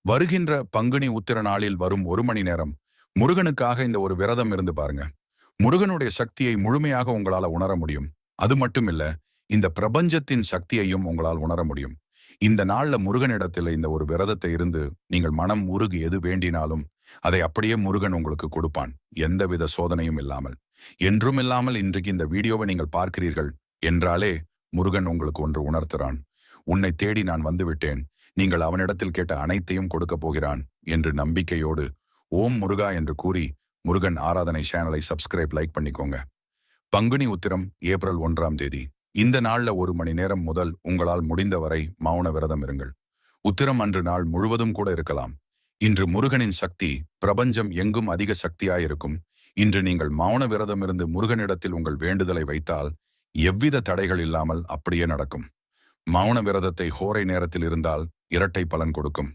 வருகின்ற பங்குனி உத்திர நாளில் வரும் 1 மணி நேரம் முருகனுக்காக இந்த ஒரு விரதம் இருந்து பாருங்க. முருகனுடைய சக்தியை முழுமையாக உங்களால உணர முடியும். அது மட்டும் இல்ல, இந்த பிரபஞ்சத்தின் சக்தியையும் உங்களால் உணர முடியும். இந்த நாள்ல முருகனிடத்தில் இந்த ஒரு விரதத்தை இருந்து நீங்கள் மனம் உருகி எது வேண்டினாலும் அதை அப்படியே முருகன் உங்களுக்கு கொடுப்பான். எந்தவித சோதனையும் இல்லாமல். என்றும் இல்லாமல் இன்றைக்கு இந்த வீடியோவை நீங்கள் பார்க்கிறீர்கள் என்றாலே முருகன் உங்களுக்கு ஒன்று உணர்த்துறான். உன்னை தேடி நான் வந்துவிட்டேன். நீங்கள் அவனிடத்தில் கேட்ட அனைத்தையும் கொடுக்கப் போகிறான் என்று நம்பிக்கையோடு ஓம் முருகா என்று கூறி முருகன் ஆராதனை சேனலை சப்ஸ்கிரைப் லைக் பண்ணிக்கோங்க. பங்குனி உத்திரம் ஏப்ரல் 1ஆம் தேதி. இந்த நாள்ல 1 மணி நேரம் முதல் உங்களால் முடிந்தவரை மௌன விரதம் இருங்கள். உத்திரம் அன்று நாள் முழுவதும் கூட இருக்கலாம். இன்று முருகனின் சக்தி பிரபஞ்சம் எங்கும் அதிக சக்தியாயிருக்கும். இன்று நீங்கள் மௌன விரதம் இருந்து முருகனிடத்தில் உங்கள் வேண்டுதலை வைத்தால் எவ்வித தடைகள் இல்லாமல் அப்படியே நடக்கும். மௌன விரதத்தை ஹோரை நேரத்தில் இருந்தால் இரட்டை பலன் கொடுக்கும்.